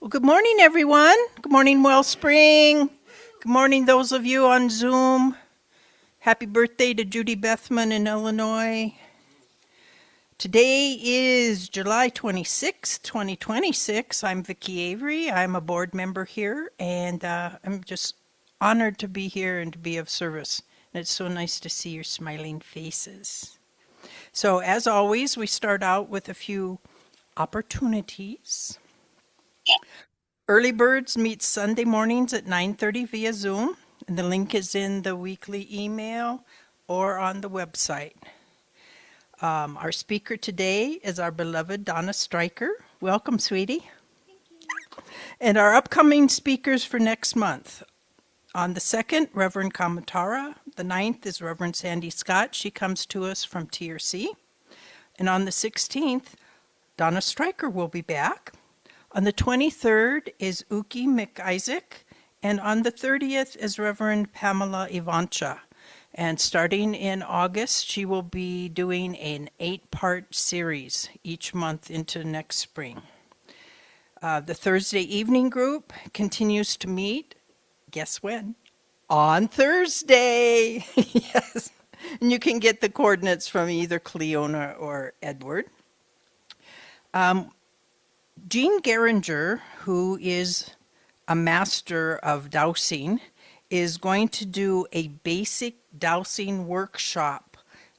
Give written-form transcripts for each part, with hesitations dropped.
Well, good morning, everyone. Good morning, Wellspring. Good morning, those of you on Zoom. Happy birthday to Judy Bethman in Illinois. Today is July 26th, 2026. I'm Vicki Avery. I'm a board member here, and I'm just honored to be here and to be of service. And it's so nice to see your smiling faces. So, as always, we start out with a few opportunities. Early Birds meets Sunday mornings at 9:30 via Zoom, and the link is in the weekly email or on the website. Our speaker today is our beloved Donna Stryker. Welcome, sweetie. And our upcoming speakers for next month. On the 2nd, Reverend Kamatara. The 9th is Reverend Sandy Scott. She comes to us from TRC. And on the 16th, Donna Stryker will be back. On the 23rd is Uki McIsaac, and on the 30th is Reverend Pamela Ivancha. And starting in August, she will be doing an 8-part series each month into next spring. The Thursday evening group continues to meet, guess when? On Thursday! Yes. And you can get the coordinates from either Cleona or Edward. Jean Geringer, who is a master of dowsing, is going to do a basic dowsing workshop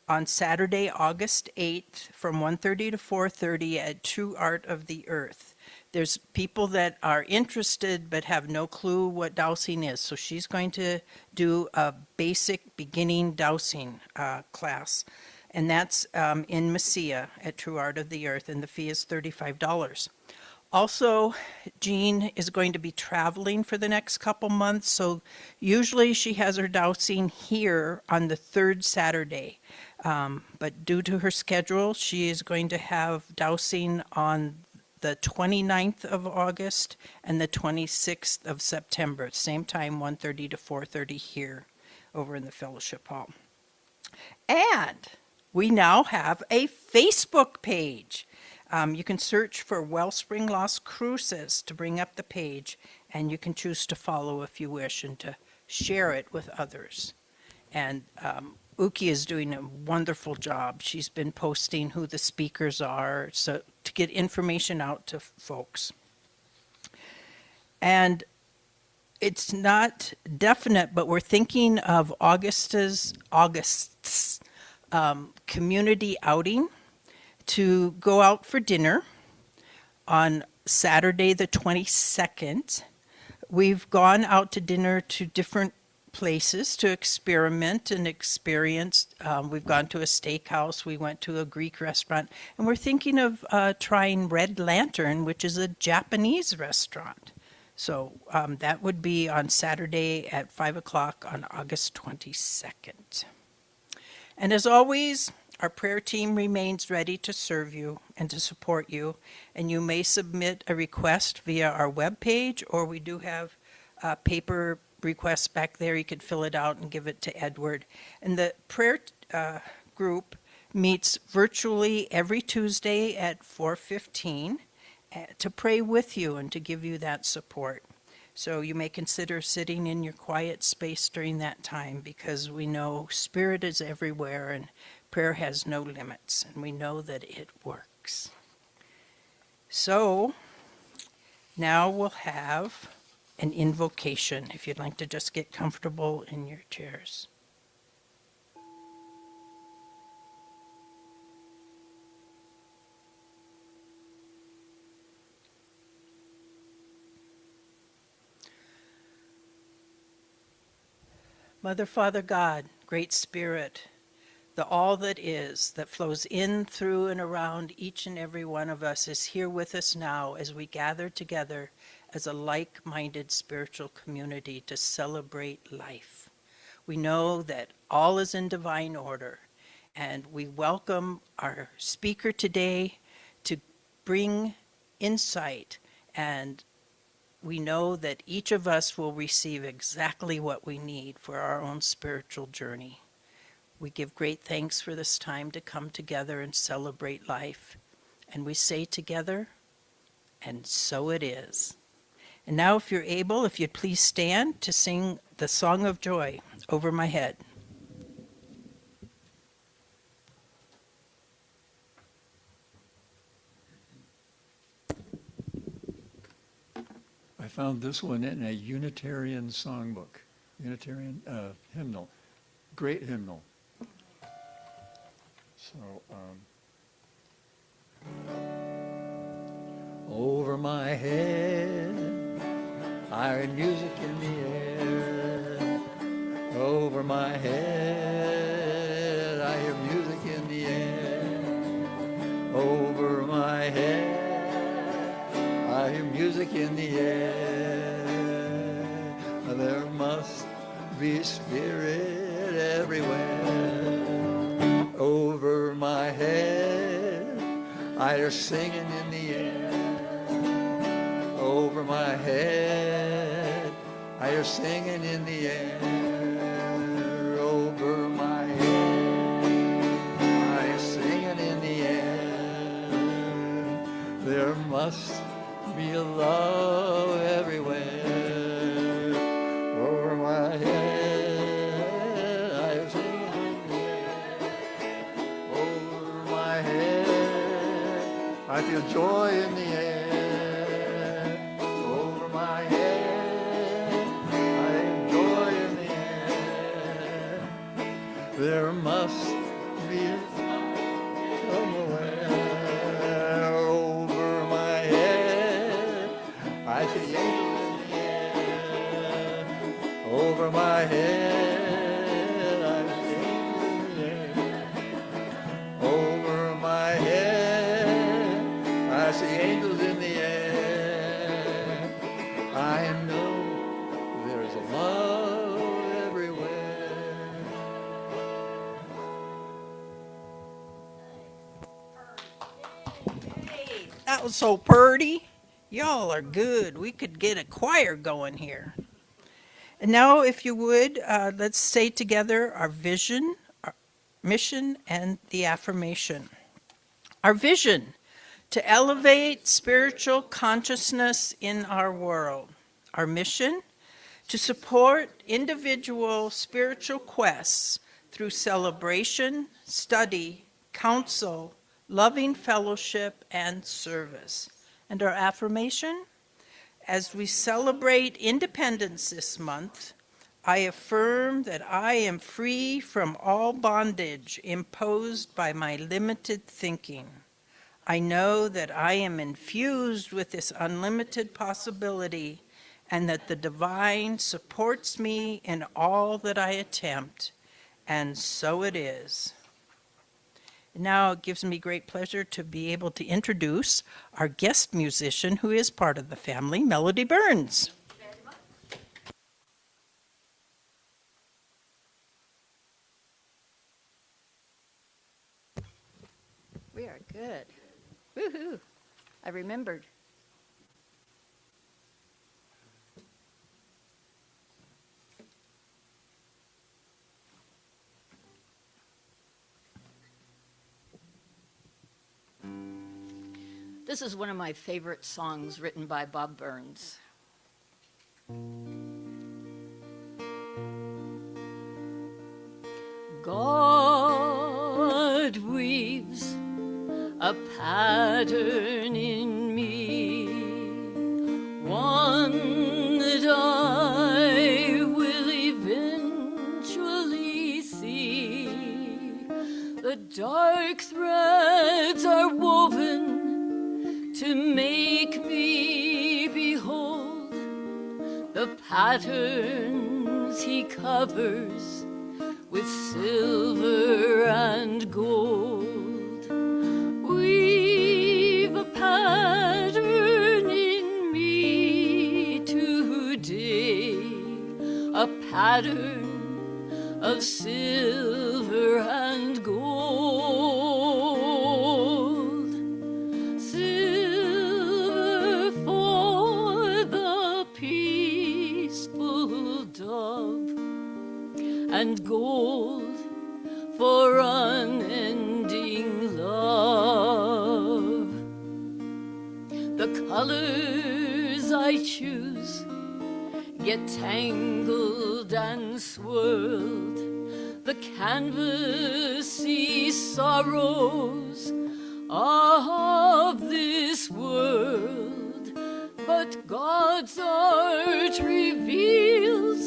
on Saturday, August 8th from 1:30 to 4:30 at True Art of the Earth. There's people that are interested but have no clue what dowsing is, so she's going to do a basic beginning dowsing class. And that's in Mesilla at True Art of the Earth, and the fee is $35. Also, Jean is going to be traveling for the next couple months, so usually she has her dowsing here on the third Saturday. But due to her schedule, she is going to have dowsing on the 29th of August and the 26th of September, same time, 1:30 to 4:30 here over in the Fellowship Hall. And we now have a Facebook page. You can search for Wellspring Las Cruces to bring up the page, and you can choose to follow if you wish and to share it with others. And Uki is doing a wonderful job. She's been posting who the speakers are so to get information out to folks. And it's not definite, but we're thinking of August's community outing to go out for dinner on Saturday the 22nd. We've gone out to dinner to different places to experiment and experience. We've gone to a steakhouse, we went to a Greek restaurant, and we're thinking of trying Red Lantern, which is a Japanese restaurant. So that would be on Saturday at 5 o'clock on August 22nd. And as always, our prayer team remains ready to serve you and to support you, and you may submit a request via our webpage, or we do have paper requests back there. You could fill it out and give it to Edward. And the prayer group meets virtually every Tuesday at 4:15 to pray with you and to give you that support. So you may consider sitting in your quiet space during that time, because we know Spirit is everywhere and prayer has no limits, and we know that it works. So now we'll have an invocation, if you'd like to just get comfortable in your chairs. Mother, Father, God, Great Spirit, the all that is, that flows in, through, and around each and every one of us, is here with us now as we gather together as a like-minded spiritual community to celebrate life. We know that all is in divine order, and we welcome our speaker today to bring insight, and we know that each of us will receive exactly what we need for our own spiritual journey. We give great thanks for this time to come together and celebrate life. And we say together, and so it is. And now, if you're able, if you'd please stand to sing the Song of Joy, Over My Head. I found this one in a Unitarian songbook, Unitarian hymnal, great hymnal. So, over my head, I hear music in the air. Over my head, I hear music in the air. Over my head, I hear music in the air. There must be spirit everywhere. Over my head, I hear singing in the air. Over my head, I hear singing in the air. Over my head, I hear singing in the air. There must be a love everywhere. Over my head, I hear singing in the air. Over my head, I feel joy in the air. Over my head, I have joy in the air. There must be somewhere. Over my head, I see angels in the air. Over my head, I see angels in the air. Over my head, I see angels in the air. I know there's a love everywhere. Hey, that was so purty. Y'all are good. We could get a choir going here. And now, if you would, let's say together our vision, our mission, and the affirmation. Our vision: to elevate spiritual consciousness in our world. Our mission: to support individual spiritual quests through celebration, study, counsel, loving fellowship, and service. And our affirmation: as we celebrate independence this month, I affirm that I am free from all bondage imposed by my limited thinking. I know that I am infused with this unlimited possibility and that the divine supports me in all that I attempt, and so it is. Now it gives me great pleasure to be able to introduce our guest musician who is part of the family, Melody Burns. We are good. Woohoo! I remembered. This is one of my favorite songs written by Bob Burns. God weaves a pattern in me, one that I will eventually see. The dark threads are woven to make me behold the patterns he covers with silver and gold. Weave a pattern in me today, a pattern of silver and gold. Silver for the peaceful dove, and gold for unending love. The colors I I choose get tangled and swirled. The canvassy sorrows of this world, but God's art reveals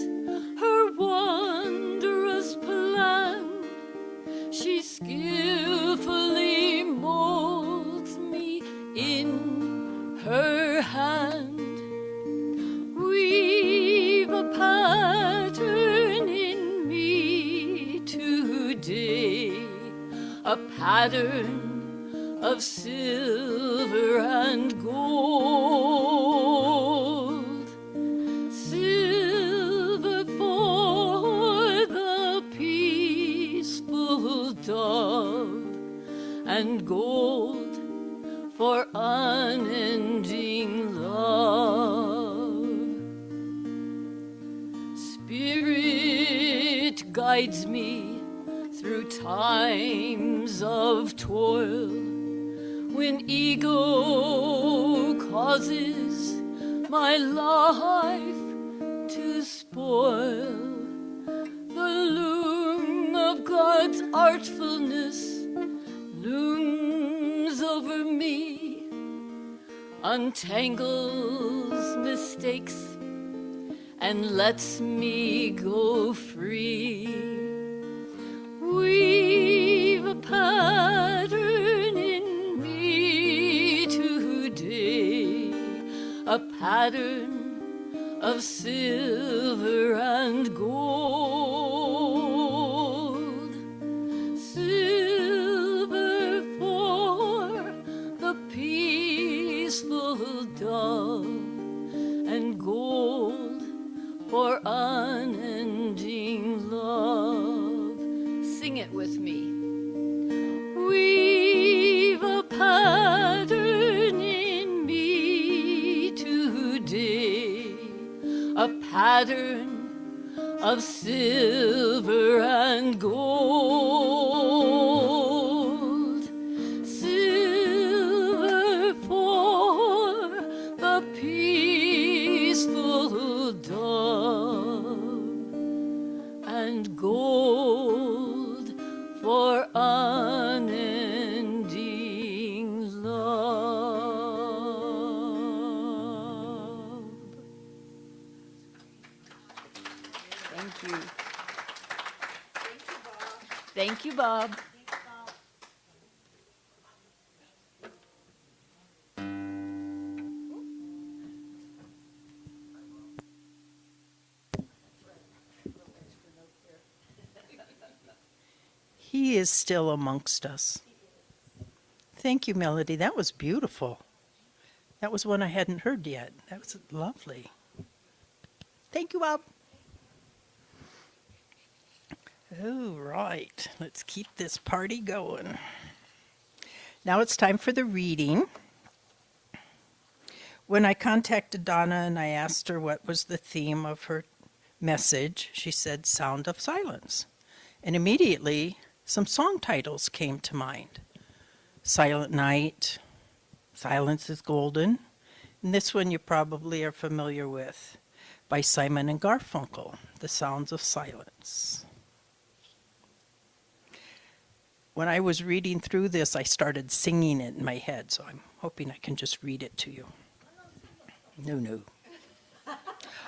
her wondrous plan. She skillfully molds me in her hand. Weave a pattern in me today, a pattern of silver and gold. Silver for the peaceful dove, and gold for unending love. Spirit guides me through times of toil, when ego causes my life to spoil. The loom of God's artfulness looms over me, untangles mistakes, and lets me go free. Weave a pattern in me today, a pattern of silver and gold. Silver for the peaceful dove, and gold for unending love. Sing it with me. Weave a pattern in me today, a pattern of silver and gold. Silver for the peaceful dove, and gold for unending love. Thank you. Thank you, Bob. He is still amongst us. Thank you, Melody. That was beautiful. That was one I hadn't heard yet. That was lovely. Thank you, Bob. All right, let's keep this party going. Now it's time for the reading. When I contacted Donna and I asked her what was the theme of her message, she said Sound of Silence. And immediately, some song titles came to mind. Silent Night, Silence is Golden, and this one you probably are familiar with, by Simon and Garfunkel, The Sounds of Silence. When I was reading through this, I started singing it in my head, so I'm hoping I can just read it to you. No.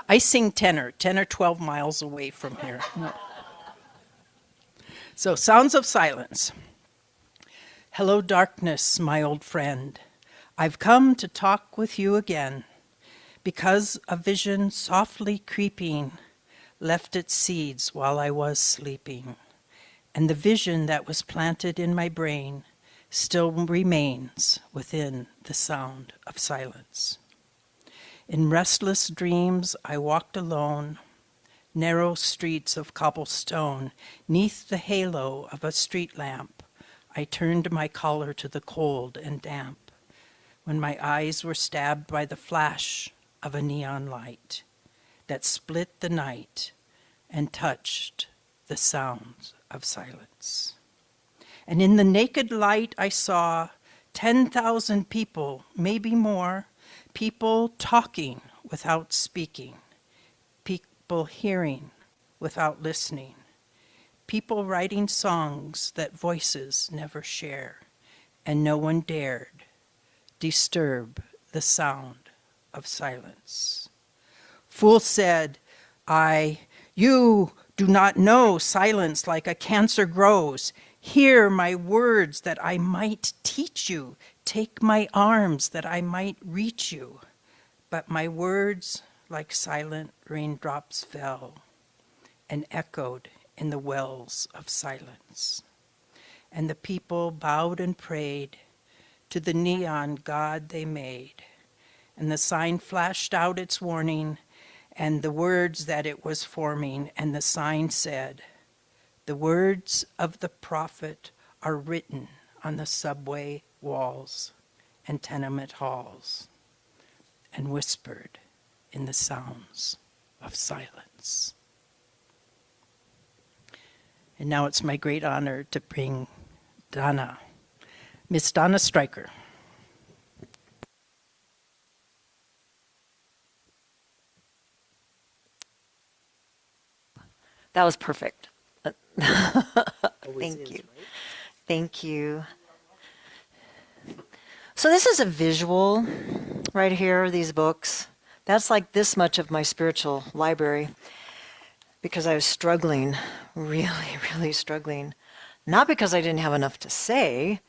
I sing tenor 12 miles away from here. No. So, Sounds of Silence. Hello, darkness, my old friend. I've come to talk with you again, because a vision softly creeping left its seeds while I was sleeping. And the vision that was planted in my brain still remains within the sound of silence. In restless dreams I walked alone, narrow streets of cobblestone, 'neath the halo of a street lamp. I turned my collar to the cold and damp, when my eyes were stabbed by the flash of a neon light that split the night and touched the sounds of silence. And in the naked light I saw 10,000 people, maybe more, people talking without speaking, people hearing without listening, people writing songs that voices never share, and no one dared disturb the sound of silence. Fool said, you do not know silence like a cancer grows. Hear my words that I might teach you. Take my arms that I might reach you. But my words, like silent raindrops, fell and echoed in the wells of silence. And the people bowed and prayed to the neon god they made. And the sign flashed out its warning and the words that it was forming. And the sign said, the words of the prophet are written on the subway walls and tenement halls and whispered in the sounds of silence. And now it's my great honor to bring Miss Donna Stryker. That was perfect. Thank you. Thank you. So this is a visual right here, these books. That's like this much of my spiritual library because I was struggling, really, really struggling. Not because I didn't have enough to say,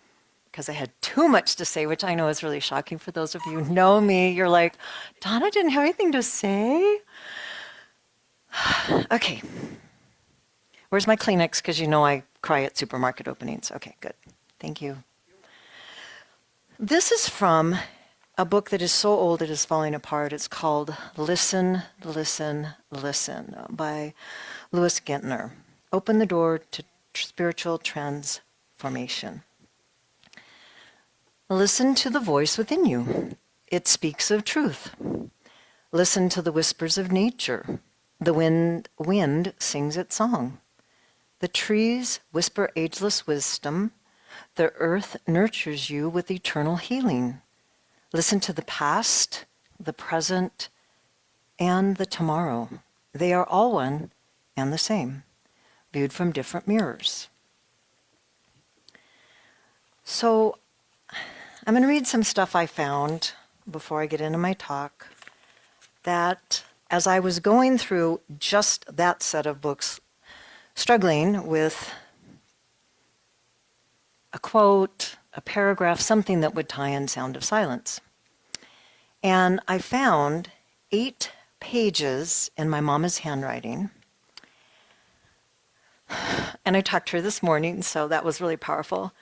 because I had too much to say, which I know is really shocking for those of you who know me. You're like, Donna didn't have anything to say? Okay. Where's my Kleenex? Because you know I cry at supermarket openings. Okay, good. Thank you. This is from a book that is so old it is falling apart. It's called Listen, Listen, Listen by Louis Gentner. Open the door to spiritual transformation. Listen to the voice within you. It speaks of truth. Listen to the whispers of nature. The wind sings its song. The trees whisper ageless wisdom. The earth nurtures you with eternal healing. Listen to the past, the present, and the tomorrow. They are all one and the same, viewed from different mirrors. So I'm going to read some stuff I found before I get into my talk that as I was going through just that set of books, struggling with a quote, a paragraph, something that would tie in Sound of Silence. And I found 8 pages in my mama's handwriting. And I talked to her this morning, so that was really powerful.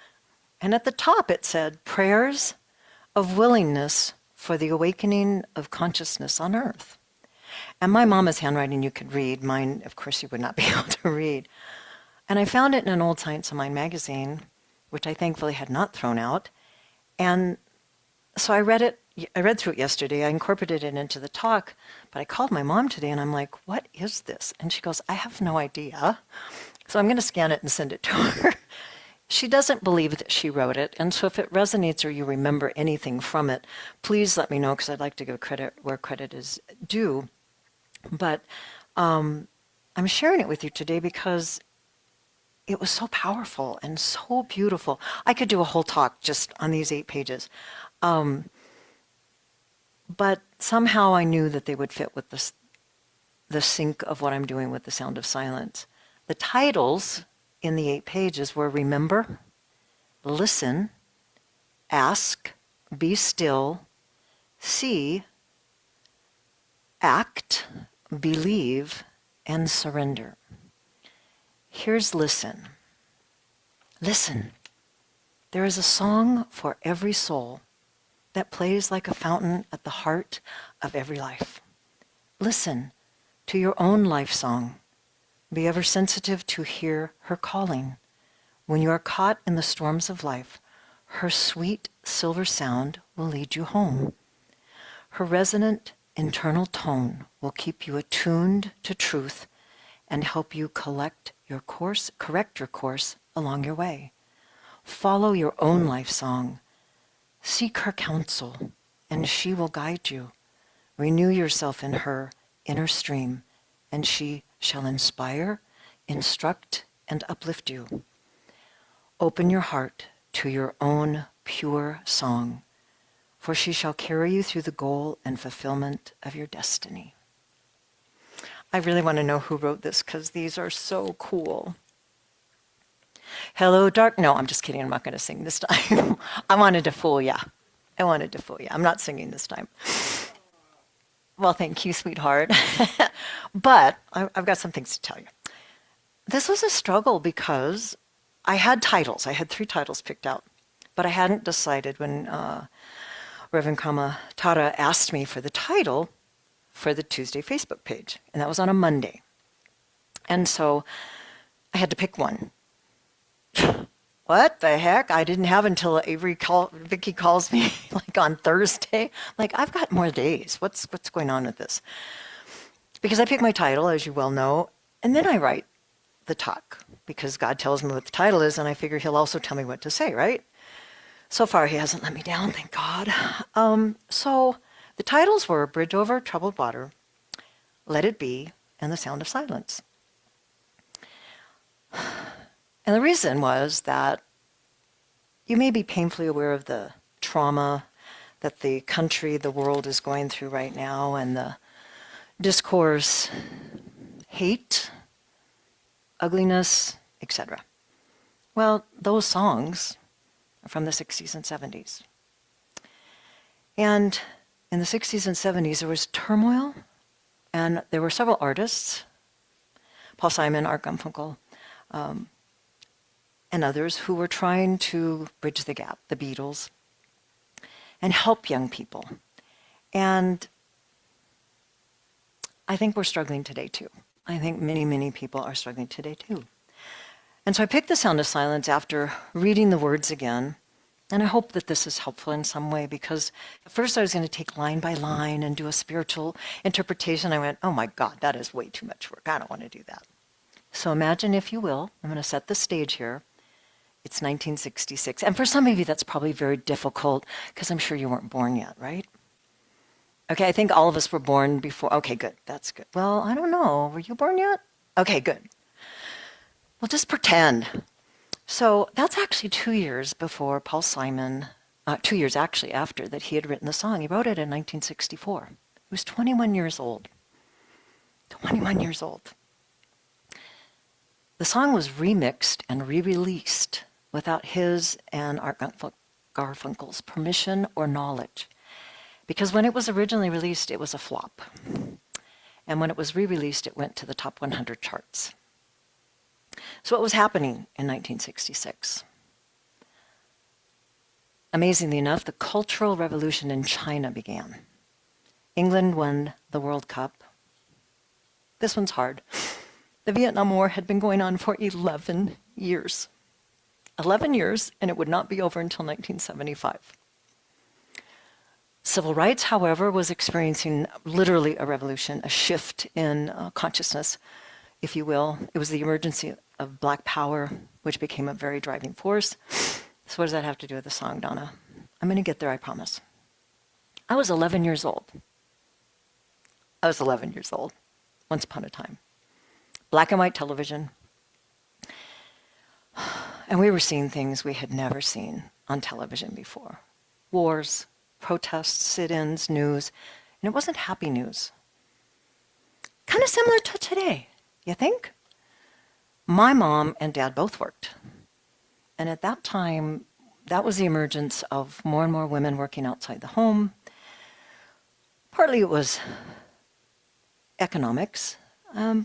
And at the top it said, Prayers of Willingness for the Awakening of Consciousness on Earth. And my mama's handwriting you could read. Mine, of course, you would not be able to read. And I found it in an old Science of Mind magazine, which I thankfully had not thrown out. And so I read through it yesterday. I incorporated it into the talk, but I called my mom today and I'm like, what is this? And she goes, I have no idea. So I'm going to scan it and send it to her. She doesn't believe that she wrote it. And so if it resonates or you remember anything from it, please let me know because I'd like to give credit where credit is due. But I'm sharing it with you today because it was so powerful and so beautiful. I could do a whole talk just on these 8 pages. But somehow I knew that they would fit with the sync of what I'm doing with the Sound of Silence. The titles in the 8 pages were Remember, Listen, Ask, Be Still, See, Act, Believe, and Surrender. Here's Listen. Listen. There is a song for every soul that plays like a fountain at the heart of every life. Listen to your own life song. Be ever sensitive to hear her calling. When you are caught in the storms of life, her sweet silver sound will lead you home. Her resonant internal tone will keep you attuned to truth and help you correct your course along your way. Follow your own life song. Seek her counsel, and she will guide you. Renew yourself in her inner stream, and she shall inspire, instruct, and uplift you. Open your heart to your own pure song, for she shall carry you through the goal and fulfillment of your destiny. I really want to know who wrote this because these are so cool. Hello, dark. No, I'm just kidding. I'm not going to sing this time. I wanted to fool ya. I'm not singing this time. Well, thank you, sweetheart. But I've got some things to tell you. This was a struggle because I had titles. I had 3 titles picked out. But I hadn't decided when Reverend Kama Tara asked me for the title for the Tuesday Facebook page. And that was on a Monday. And so I had to pick one. What the heck? I didn't have until Vicky calls me like on Thursday. Like, I've got more days. What's going on with this? Because I pick my title, as you well know, and then I write the talk because God tells me what the title is, and I figure He'll also tell me what to say, right? So far, He hasn't let me down, thank God. So the titles were Bridge Over Troubled Water, Let It Be, and The Sound of Silence. And the reason was that you may be painfully aware of the trauma that the country, the world is going through right now, and the discourse, hate, ugliness, etc. Well, those songs are from the 60s and 70s. And in the 60s and 70s, there was turmoil, and there were several artists, Paul Simon, Art Garfunkel, and others who were trying to bridge the gap, the Beatles, and help young people. And I think we're struggling today too. I think many, many people are struggling today too. And so I picked The Sound of Silence after reading the words again, and I hope that this is helpful in some way, because at first I was going to take line by line and do a spiritual interpretation. I went, oh my God, that is way too much work. I don't want to do that. So imagine, if you will, I'm going to set the stage here. It's 1966. And for some of you, that's probably very difficult because I'm sure you weren't born yet, right? Okay, I think all of us were born before. Okay, good. That's good. Well, I don't know. Were you born yet? Okay, good. Well, just pretend. So that's actually 2 years before Paul Simon, 2 years actually after that he had written the song. He wrote it in 1964. He was 21 years old. 21 years old. The song was remixed and re-released without his and Art Garfunkel's permission or knowledge. Because when it was originally released, it was a flop. And when it was re-released, it went to the top 100 charts. So what was happening in 1966? Amazingly enough, the Cultural Revolution in China began. England won the World Cup. This one's hard. The Vietnam War had been going on for 11 years. 11 years, and it would not be over until 1975. Civil rights, however, was experiencing literally a revolution, a shift in consciousness, if you will. It was the emergence of Black power, which became a very driving force. So what does that have to do with the song, Donna? I'm going to get there, I promise. I was 11 years old. Once upon a time. Black and white television. And we were seeing things we had never seen on television before. Wars, protests, sit-ins, news. And it wasn't happy news. Kind of similar to today, you think? My mom and dad both worked. And at that time, that was the emergence of more and more women working outside the home. Partly it was economics.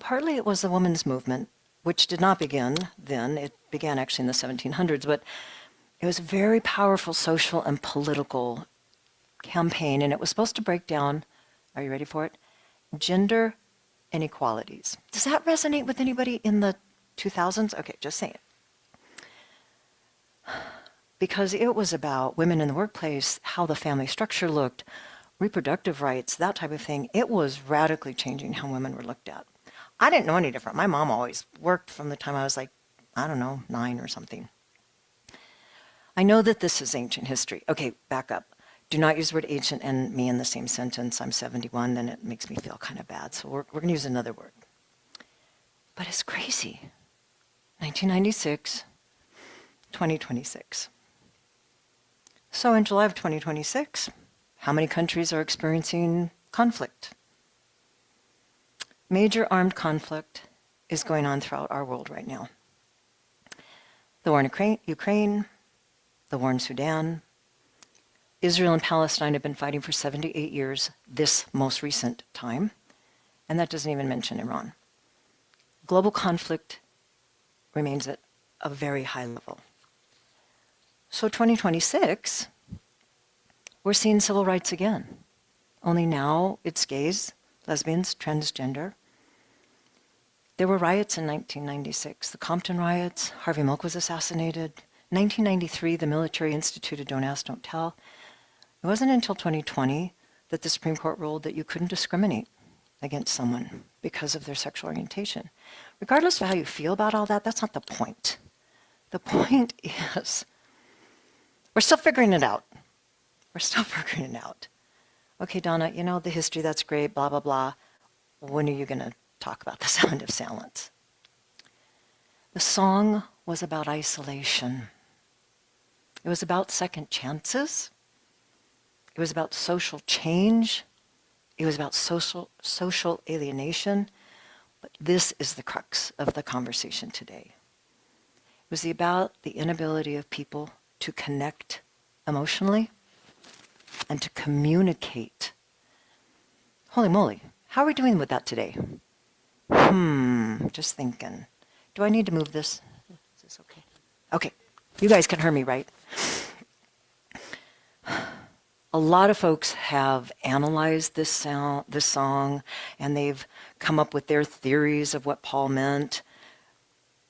Partly it was the women's movement, which did not begin then. It began actually in the 1700s, but it was a very powerful social and political campaign, and it was supposed to break down, are you ready for it? Gender inequalities. Does that resonate with anybody in the 2000s? Okay, just saying. Because it was about women in the workplace, how the family structure looked, reproductive rights, that type of thing. It was radically changing how women were looked at. I didn't know any different. My mom always worked from the time I was like, I don't know, 9 or something. I know that this is ancient history. Okay, back up. Do not use the word ancient and me in the same sentence. I'm 71, then it makes me feel kind of bad. So we're going to use another word. But it's crazy. 1996, 2026. So in July of 2026, how many countries are experiencing conflict? Major armed conflict is going on throughout our world right now. The war in Ukraine, the war in Sudan. Israel and Palestine have been fighting for 78 years, this most recent time, and that doesn't even mention Iran. Global conflict remains at a very high level. So 2026, we're seeing civil rights again. Only now it's gays, lesbians, transgender. There were riots in 1996, the Compton riots, Harvey Milk was assassinated. 1993, the military instituted Don't Ask, Don't Tell. It wasn't until 2020 that the Supreme Court ruled that you couldn't discriminate against someone because of their sexual orientation. Regardless of how you feel about all that, that's not the point. The point is, we're still figuring it out. We're still figuring it out. Okay, Donna, you know the history, that's great, blah, blah, blah. When are you going to talk about the sound of silence? The song was about isolation. It was about second chances. It was about social change. It was about social alienation. But this is the crux of the conversation today. It was about the inability of people to connect emotionally and to communicate. Holy moly, how are we doing with that today? Just thinking. Do I need to move this? Is this okay? Okay, you guys can hear me, right? A lot of folks have analyzed this song, and they've come up with their theories of what Paul meant.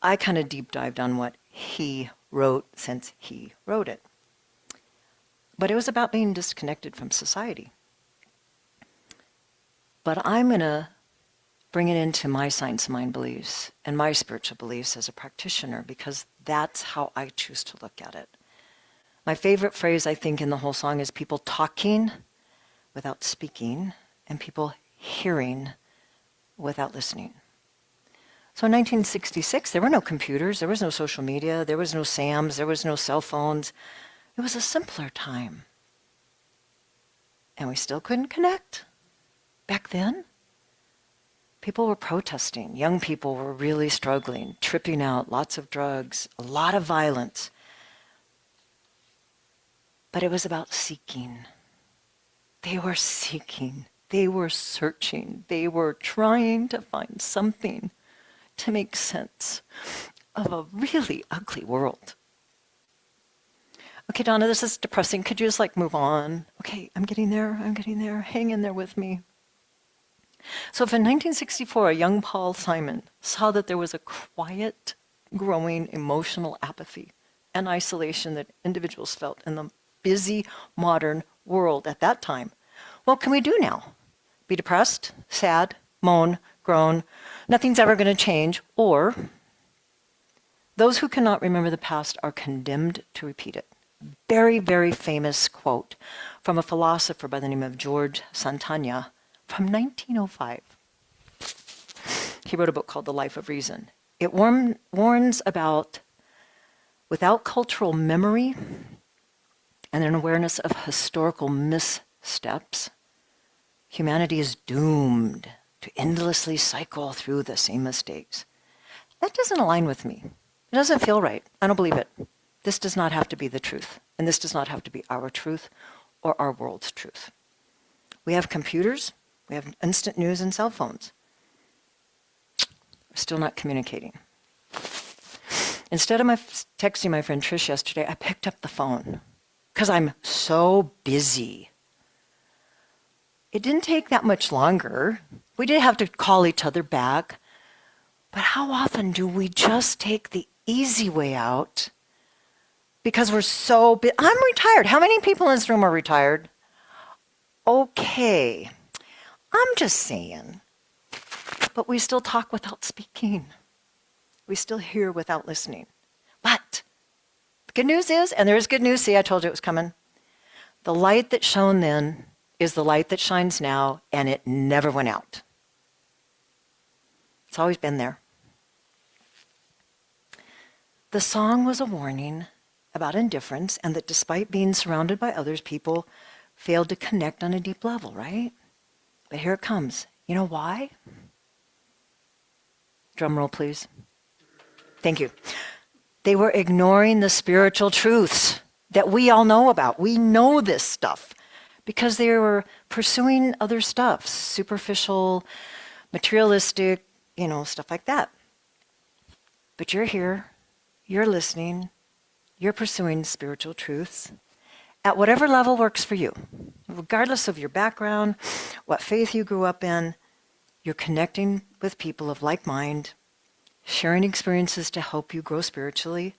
I kind of deep dived on what he wrote since he wrote it. But it was about being disconnected from society. But I'm going to bring it into my science of mind beliefs and my spiritual beliefs as a practitioner, because that's how I choose to look at it. My favorite phrase, I think, in the whole song is people talking without speaking and people hearing without listening. So in 1966, there were no computers, there was no social media, there was no SAMs, there was no cell phones. It was a simpler time. And we still couldn't connect. Back then, people were protesting. Young people were really struggling, tripping out, lots of drugs, a lot of violence. But it was about seeking. They were seeking. They were searching. They were trying to find something to make sense of a really ugly world. Okay, Donna, this is depressing. Could you just move on? Okay, I'm getting there. Hang in there with me. So if in 1964, a young Paul Simon saw that there was a quiet, growing emotional apathy and isolation that individuals felt in the busy modern world at that time, what can we do now? Be depressed, sad, moan, groan, nothing's ever going to change, or those who cannot remember the past are condemned to repeat it. Very, very famous quote from a philosopher by the name of George Santayana from 1905. He wrote a book called The Life of Reason. It warns about, without cultural memory and an awareness of historical missteps, humanity is doomed to endlessly cycle through the same mistakes. That doesn't align with me. It doesn't feel right. I don't believe it. This does not have to be the truth, and this does not have to be our truth or our world's truth. We have computers, we have instant news and cell phones. We're still not communicating. Instead of texting my friend Trish yesterday, I picked up the phone because I'm so busy. It didn't take that much longer. We did have to call each other back. But how often do we just take the easy way out because we're so busy? I'm retired. How many people in this room are retired? Okay. I'm just saying. But we still talk without speaking. We still hear without listening. But the good news is, and there is good news, see, I told you it was coming. The light that shone then is the light that shines now, and it never went out. It's always been there. The song was a warning about indifference and that despite being surrounded by others, people failed to connect on a deep level, right? But here it comes. You know why? Drum roll, please. Thank you. They were ignoring the spiritual truths that we all know about. We know this stuff because they were pursuing other stuff, superficial, materialistic, stuff like that. But you're here, you're listening, you're pursuing spiritual truths at whatever level works for you. Regardless of your background, what faith you grew up in, you're connecting with people of like mind, sharing experiences to help you grow spiritually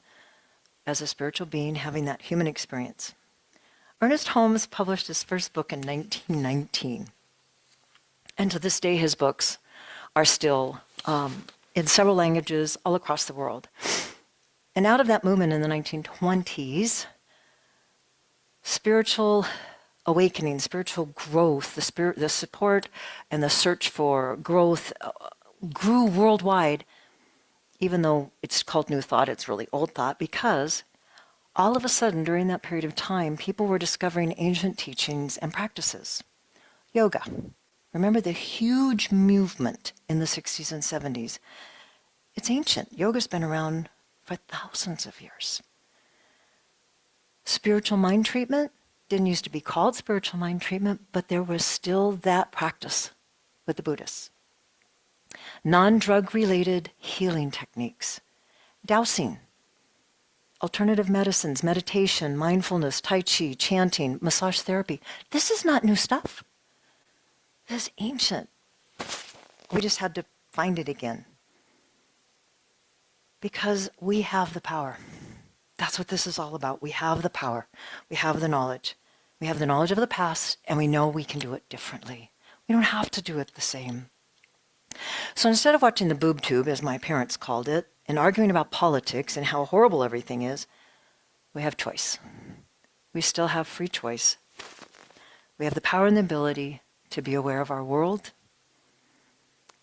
as a spiritual being, having that human experience. Ernest Holmes published his first book in 1919. And to this day, his books are still in several languages all across the world. And out of that movement in the 1920s, spiritual awakening, spiritual growth, the support and the search for growth grew worldwide. Even though it's called New Thought, it's really Old Thought, because all of a sudden during that period of time, people were discovering ancient teachings and practices. Yoga. Remember the huge movement in the 60s and 70s. It's ancient. Yoga's been around for thousands of years. Spiritual mind treatment didn't used to be called spiritual mind treatment, but there was still that practice with the Buddhists. Non-drug related healing techniques, dowsing, alternative medicines, meditation, mindfulness, tai chi, chanting, massage therapy. This is not new stuff. This is ancient. We just had to find it again. Because we have the power. That's what this is all about. We have the power. We have the knowledge. We have the knowledge of the past, and we know we can do it differently. We don't have to do it the same. So instead of watching the boob tube, as my parents called it, and arguing about politics and how horrible everything is, we have choice. We still have free choice. We have the power and the ability to be aware of our world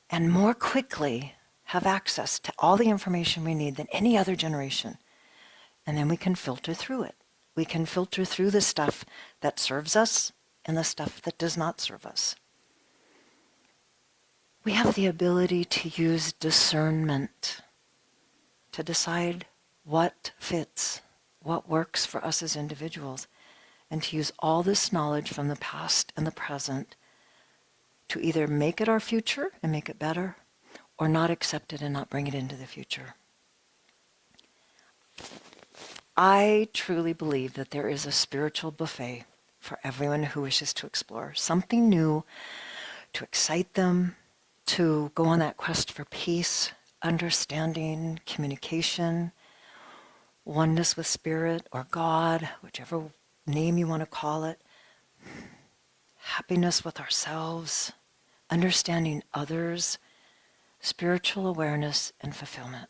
and more quickly have access to all the information we need than any other generation. And then we can filter through it. We can filter through the stuff that serves us and the stuff that does not serve us. We have the ability to use discernment to decide what fits, what works for us as individuals, and to use all this knowledge from the past and the present to either make it our future and make it better, or not accept it and not bring it into the future. I truly believe that there is a spiritual buffet for everyone who wishes to explore something new, to excite them, to go on that quest for peace, understanding, communication, oneness with spirit or God, whichever name you want to call it, happiness with ourselves, understanding others, spiritual awareness and fulfillment.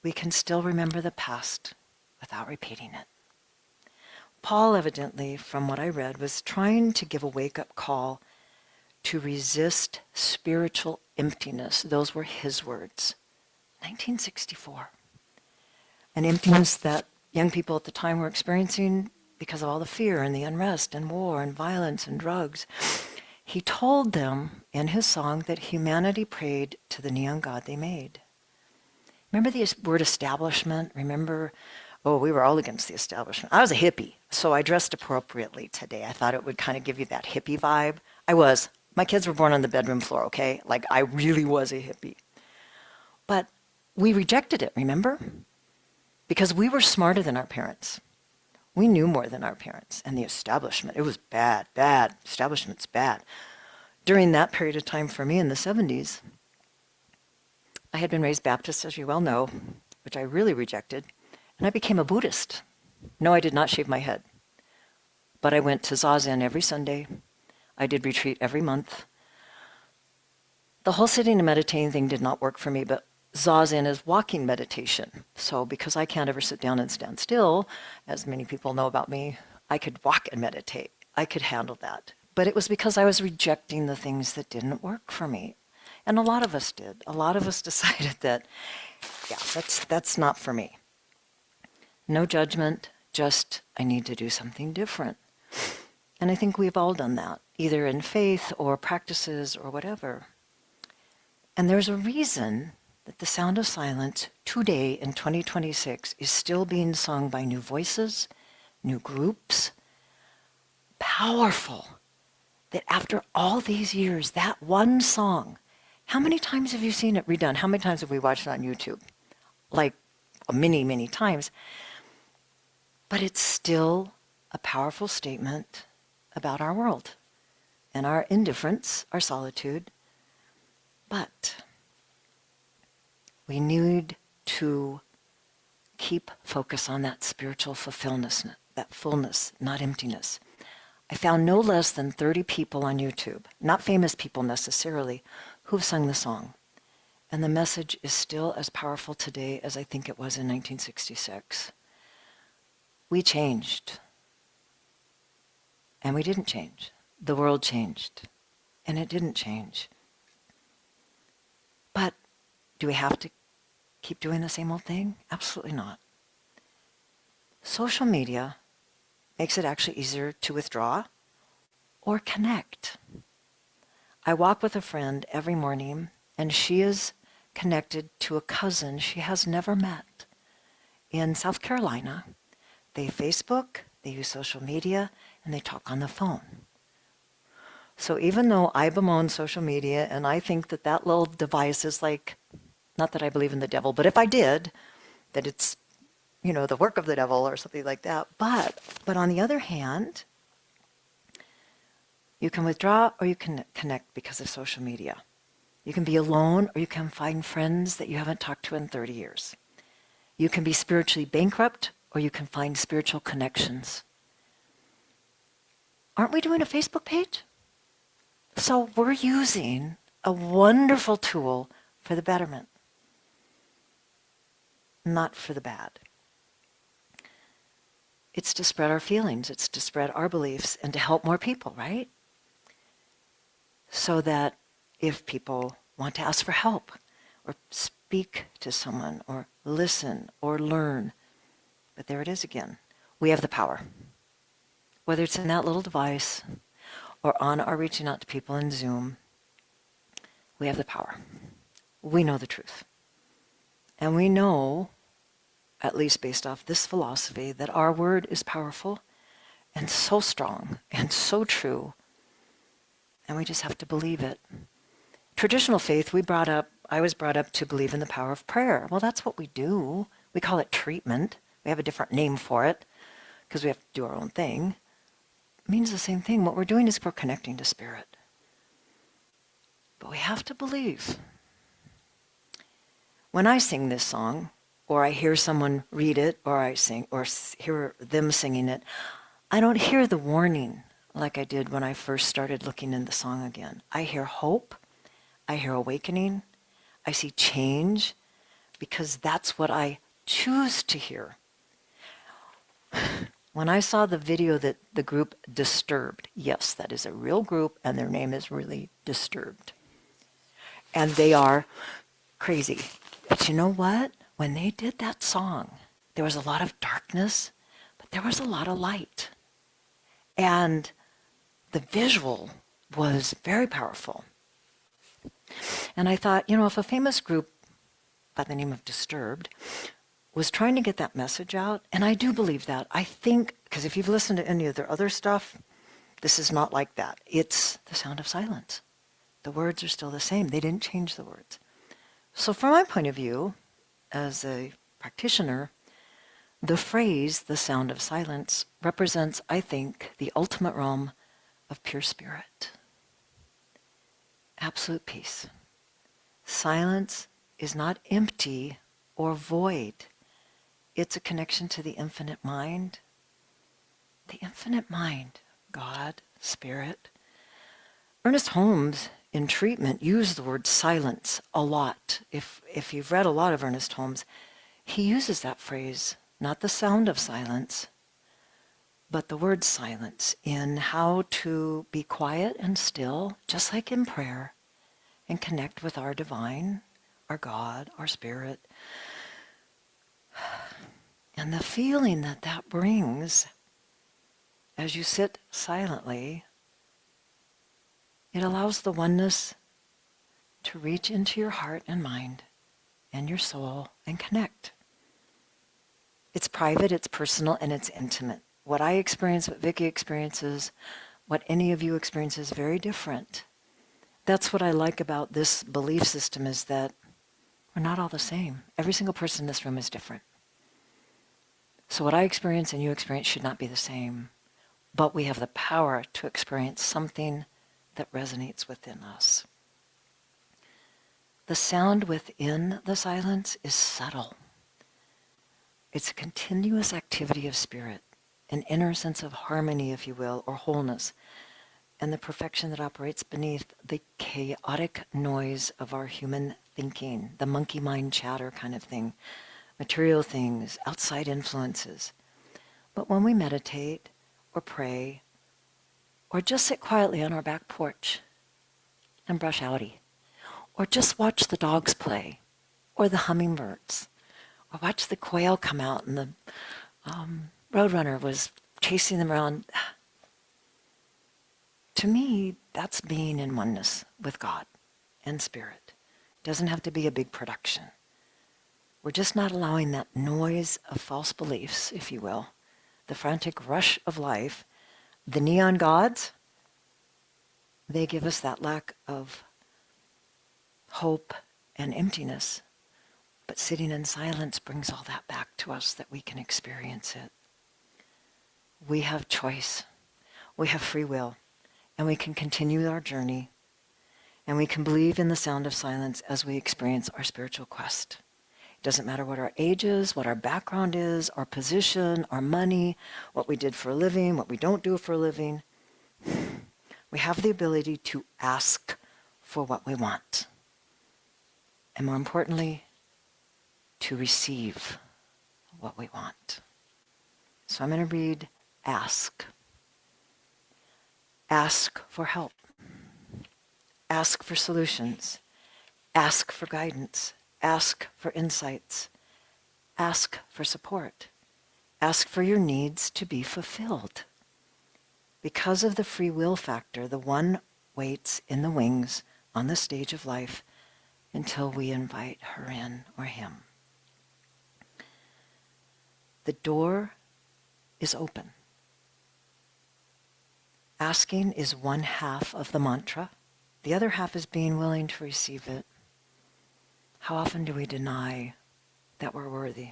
We can still remember the past without repeating it. Paul, evidently, from what I read, was trying to give a wake-up call to resist spiritual emptiness. Those were his words. 1964. An emptiness that young people at the time were experiencing because of all the fear and the unrest and war and violence and drugs. He told them in his song that humanity prayed to the neon god they made. Remember the word establishment? Remember, we were all against the establishment. I was a hippie, so I dressed appropriately today. I thought it would kind of give you that hippie vibe. I was. My kids were born on the bedroom floor, okay? Like, I really was a hippie. But we rejected it, remember? Because we were smarter than our parents. We knew more than our parents. And the establishment, it was bad. Establishment's bad. During that period of time for me in the 70s, I had been raised Baptist, as you well know, which I really rejected, and I became a Buddhist. No, I did not shave my head. But I went to Zazen every Sunday. I did retreat every month. The whole sitting and meditating thing did not work for me, but Zazen is walking meditation. So because I can't ever sit down and stand still, as many people know about me, I could walk and meditate. I could handle that. But it was because I was rejecting the things that didn't work for me. And a lot of us did. A lot of us decided that, yeah, that's not for me. No judgment, just I need to do something different. And I think we've all done that, either in faith or practices or whatever. And there's a reason that the sound of silence today in 2026 is still being sung by new voices, new groups. Powerful that after all these years, that one song, how many times have you seen it redone? How many times have we watched it on YouTube? Like many, many times. But it's still a powerful statement about our world and our indifference, our solitude. But we need to keep focus on that spiritual fulfillment, that fullness, not emptiness. I found no less than 30 people on YouTube, not famous people necessarily, who've sung the song. And the message is still as powerful today as I think it was in 1966. We changed. And we didn't change. The world changed. And it didn't change. But do we have to keep doing the same old thing? Absolutely not. Social media makes it actually easier to withdraw or connect. I walk with a friend every morning, and she is connected to a cousin she has never met in South Carolina. They Facebook, they use social media, and they talk on the phone. So even though I bemoan social media, and I think that that little device is like, not that I believe in the devil, but if I did, that it's the work of the devil or something like that. But on the other hand, you can withdraw or you can connect because of social media. You can be alone or you can find friends that you haven't talked to in 30 years. You can be spiritually bankrupt or you can find spiritual connections. Aren't we doing a Facebook page? So we're using a wonderful tool for the betterment, not for the bad. It's to spread our feelings, it's to spread our beliefs, and to help more people, right? So that if people want to ask for help, or speak to someone, or listen, or learn, but there it is again. We have the power. Whether it's in that little device, or on our reaching out to people in Zoom, we have the power. We know the truth. And we know, at least based off this philosophy, that our word is powerful and so strong and so true, and we just have to believe it. Traditional faith, I was brought up to believe in the power of prayer. Well, that's what we do. We call it treatment. We have a different name for it because we have to do our own thing. It means the same thing. What we're doing is we're connecting to spirit. But we have to believe. When I sing this song, or I hear someone read it, or I sing, or hear them singing it, I don't hear the warning like I did when I first started looking in the song again. I hear hope, I hear awakening, I see change, because that's what I choose to hear. When I saw the video that the group Disturbed, yes, that is a real group, and their name is really Disturbed. And they are crazy. But you know what? When they did that song, there was a lot of darkness, but there was a lot of light. And the visual was very powerful. And I thought, if a famous group by the name of Disturbed was trying to get that message out, and I do believe that. I think, because if you've listened to any of their other stuff, this is not like that. It's the sound of silence. The words are still the same. They didn't change the words. So from my point of view, as a practitioner, the phrase, the sound of silence, represents, I think, the ultimate realm of pure spirit. Absolute peace. Silence is not empty or void. It's a connection to the infinite mind. The infinite mind, God, spirit. Ernest Holmes, in treatment, used the word silence a lot. If you've read a lot of Ernest Holmes, he uses that phrase, not the sound of silence, but the word silence, in how to be quiet and still, just like in prayer, and connect with our divine, our God, our spirit. And the feeling that that brings as you sit silently, it allows the oneness to reach into your heart and mind and your soul and connect. It's private, it's personal, and it's intimate. What I experience, what Vicki experiences, what any of you experience is very different. That's what I like about this belief system, is that we're not all the same. Every single person in this room is different. So what I experience and you experience should not be the same. But we have the power to experience something that resonates within us. The sound within the silence is subtle. It's a continuous activity of spirit, an inner sense of harmony, if you will, or wholeness, and the perfection that operates beneath the chaotic noise of our human thinking, the monkey mind chatter kind of thing, material things, outside influences. But when we meditate or pray or just sit quietly on our back porch and brush outie, or just watch the dogs play, or the hummingbirds, or watch the quail come out and the roadrunner was chasing them around. To me, that's being in oneness with God and spirit. It doesn't have to be a big production. We're just not allowing that noise of false beliefs, if you will, the frantic rush of life. The neon gods, they give us that lack of hope and emptiness. But sitting in silence brings all that back to us, that we can experience it. We have choice. We have free will. And we can continue our journey. And we can believe in the sound of silence as we experience our spiritual quest. It doesn't matter what our age is, what our background is, our position, our money, what we did for a living, what we don't do for a living. We have the ability to ask for what we want. And more importantly, to receive what we want. So I'm going to read ask. Ask for help. Ask for solutions. Ask for guidance. Ask for insights. Ask for support. Ask for your needs to be fulfilled. Because of the free will factor, the one waits in the wings on the stage of life until we invite her in or him. The door is open. Asking is one half of the mantra. The other half is being willing to receive it. How often do we deny that we're worthy?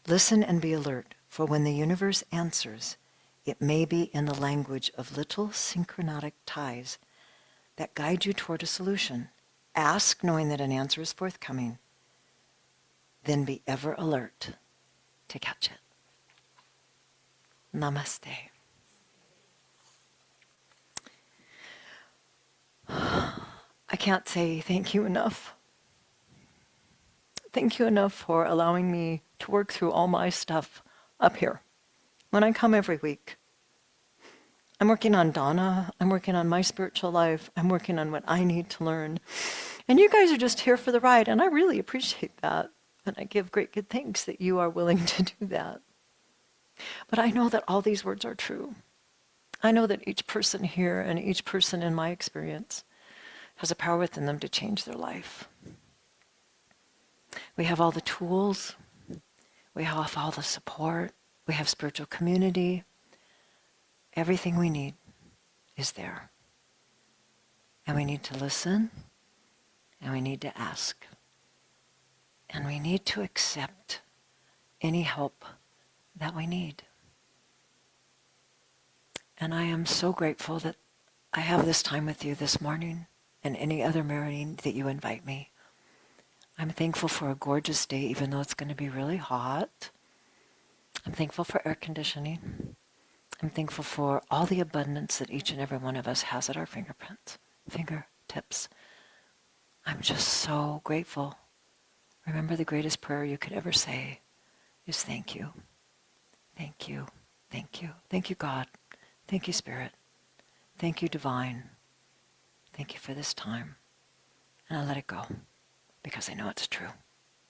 Listen and be alert, for when the universe answers, it may be in the language of little synchronotic ties that guide you toward a solution. Ask knowing that an answer is forthcoming. Then be ever alert to catch it. Namaste. I can't say thank you enough. Thank you enough for allowing me to work through all my stuff up here. When I come every week, I'm working on Donna, I'm working on my spiritual life, I'm working on what I need to learn. And you guys are just here for the ride, and I really appreciate that. And I give great good thanks that you are willing to do that. But I know that all these words are true. I know that each person here and each person in my experience has a power within them to change their life. We have all the tools. We have all the support. We have spiritual community. Everything we need is there. And we need to listen, and we need to ask. And we need to accept any help that we need. And I am so grateful that I have this time with you this morning and any other morning that you invite me. I'm thankful for a gorgeous day, even though it's going to be really hot. I'm thankful for air conditioning. I'm thankful for all the abundance that each and every one of us has at our fingertips. I'm just so grateful. Remember, the greatest prayer you could ever say is thank you. Thank you. Thank you. Thank you, God. Thank you, Spirit. Thank you, Divine. Thank you for this time. And I let it go because I know it's true.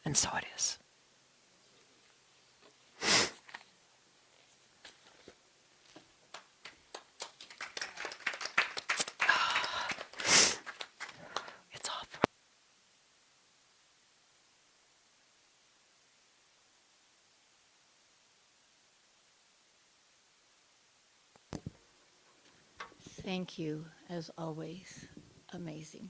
And so it is. It's off. Thank you, as always. Amazing.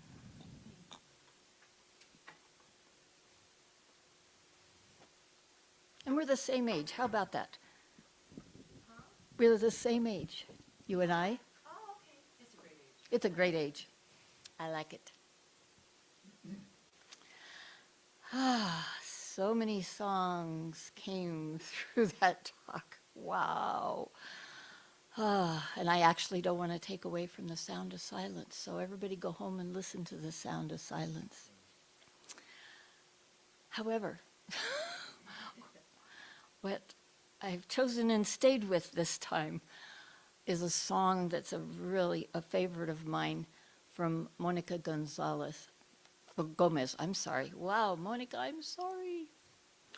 And we're the same age. How about that? We're the same age, you and I. Oh, okay. It's a great age. It's a great age. I like it. So many songs came through that talk. Wow. And I actually don't want to take away from the sound of silence, so everybody go home and listen to the sound of silence. However, what I've chosen and stayed with this time is a song that's really a favorite of mine from Monica Gomez. I'm sorry. Wow, Monica, I'm sorry.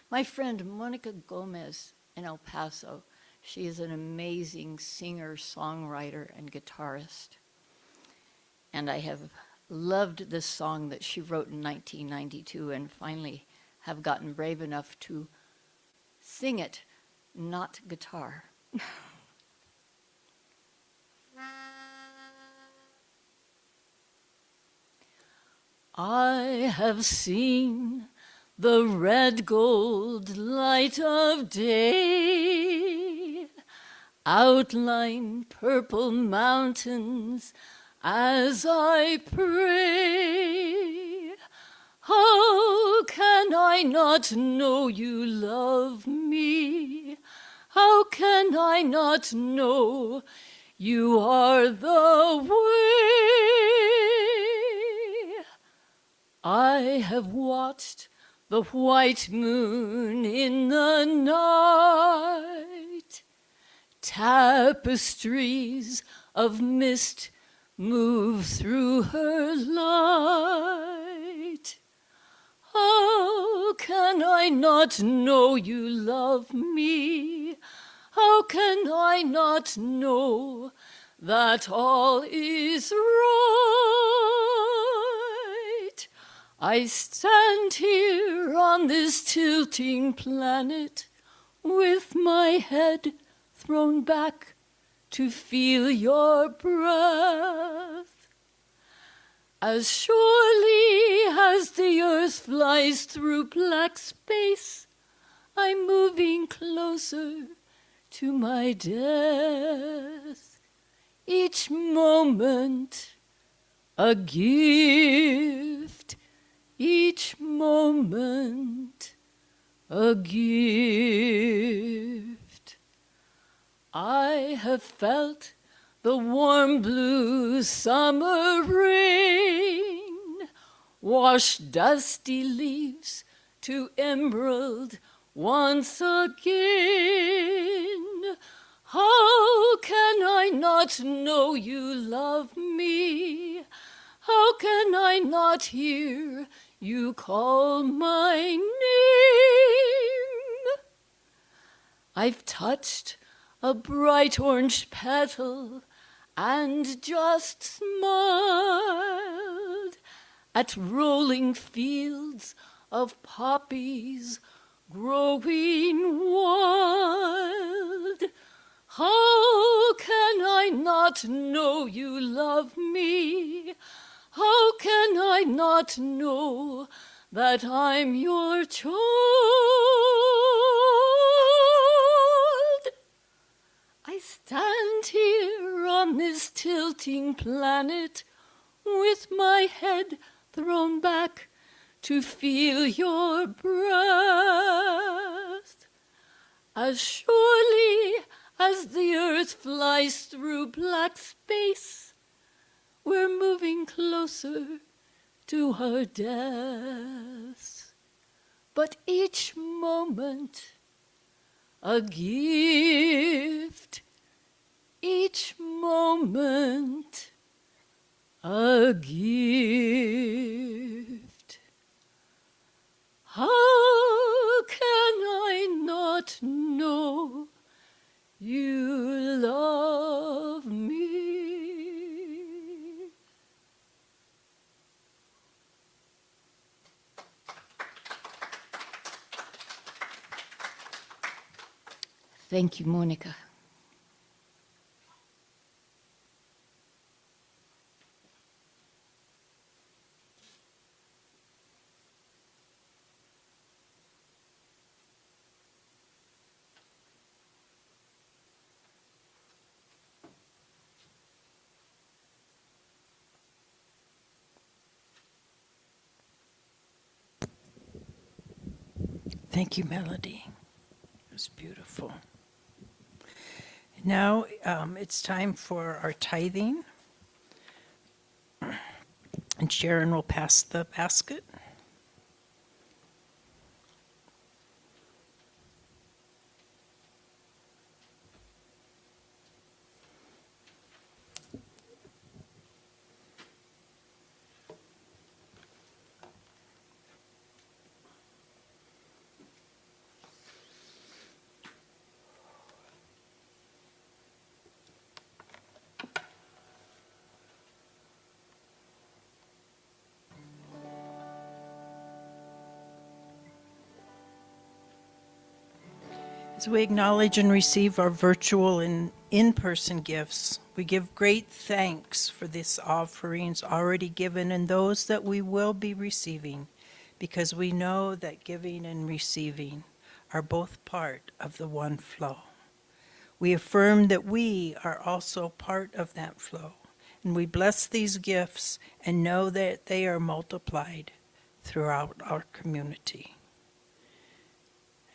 My friend Monica Gomez in El Paso. She is an amazing singer, songwriter, and guitarist. And I have loved this song that she wrote in 1992 and finally have gotten brave enough to sing it, not guitar. I have seen the red gold light of day outline purple mountains as I pray. How can I not know you love me? How can I not know you are the way? I have watched the white moon in the night, tapestries of mist move through her light. How can I not know you love me? How can I not know that all is right? I stand here on this tilting planet with my head thrown back to feel your breath. As surely as the earth flies through black space, I'm moving closer to my death. Each moment a gift, each moment a gift. I have felt the warm blue summer rain wash dusty leaves to emerald once again. How can I not know you love me? How can I not hear you call my name? I've touched a bright orange petal and just smiled at rolling fields of poppies growing wild. How can I not know you love me? How can I not know that I'm your child? I stand here on this tilting planet with my head thrown back to feel your breath. As surely as the earth flies through black space, we're moving closer to her death. But each moment a gift, moment, a gift. How can I not know you love me? Thank you, Monica. Thank you, Melody. It was beautiful. Now it's time for our tithing. And Sharon will pass the basket. As we acknowledge and receive our virtual and in-person gifts, we give great thanks for these offerings already given and those that we will be receiving, because we know that giving and receiving are both part of the one flow. We affirm that we are also part of that flow, and we bless these gifts and know that they are multiplied throughout our community.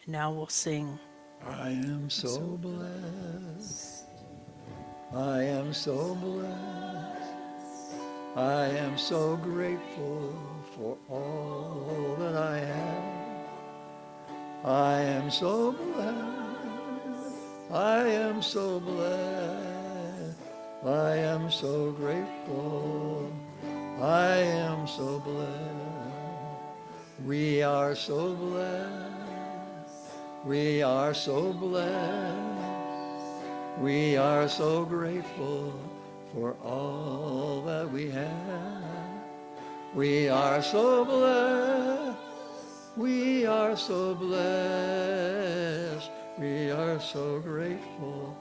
And now we'll sing. I am so blessed. I am so blessed. I am so grateful for all that I have. I am so blessed. I am so blessed. I am so grateful. I am so blessed. We are so blessed. We are so blessed. We are so grateful for all that we have. We are so blessed. We are so blessed. We are so grateful.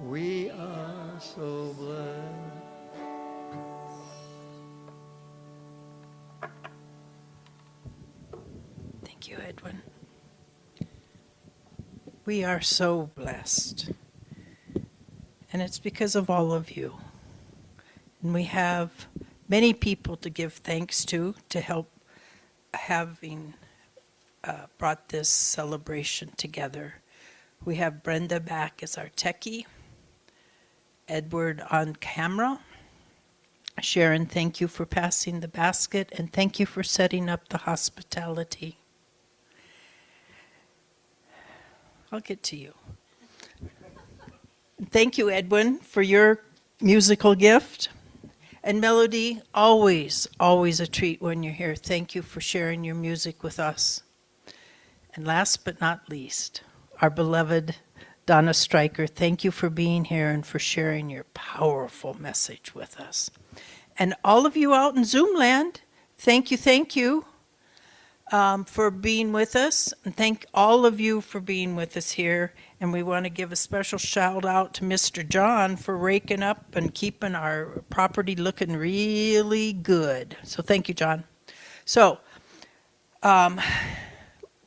We are so blessed. Thank you, Edwin. We are so blessed. And it's because of all of you. And we have many people to give thanks to help having brought this celebration together. We have Brenda back as our techie, Edward on camera. Sharon, thank you for passing the basket, and thank you for setting up the hospitality. I'll get to you. Thank you, Edwin, for your musical gift. And Melody, always, always a treat when you're here. Thank you for sharing your music with us. And last but not least, our beloved Donna Stryker, thank you for being here and for sharing your powerful message with us. And all of you out in Zoom land, thank you for being with us. And thank all of you for being with us here. And we want to give a special shout out to Mr. John for raking up and keeping our property looking really good. So thank you, John. So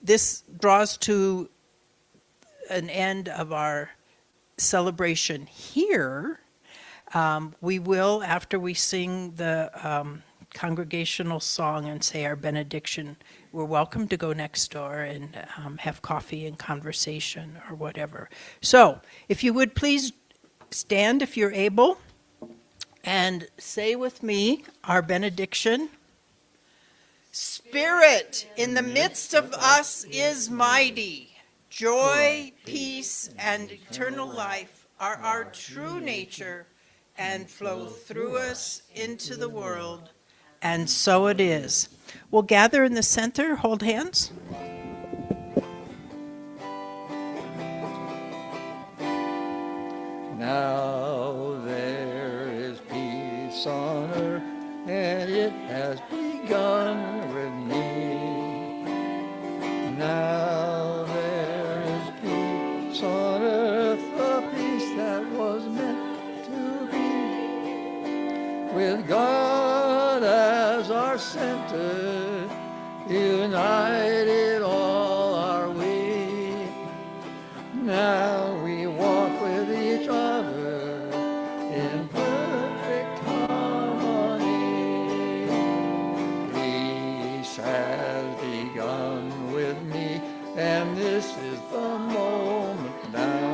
this draws to an end of our celebration here. We will, after we sing the congregational song and say our benediction, we're welcome to go next door and have coffee and conversation or whatever. So if you would please stand if you're able and say with me our benediction. Spirit in the midst of us is mighty. Joy, peace, and eternal life are our true nature and flow through us into the world. And so it is. We'll gather in the center, hold hands. Now there is peace on earth, and it has begun with me. Now there is peace on earth, a peace that was meant to be. With God as our center, united all are we. Now we walk with each other in perfect harmony. Peace has begun with me, and this is the moment now.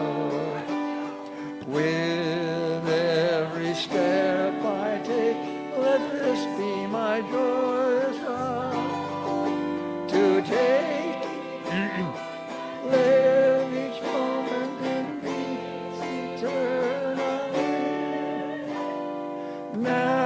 With every step I take, let this be my joyous vow. To take, live each moment in peace eternally. Now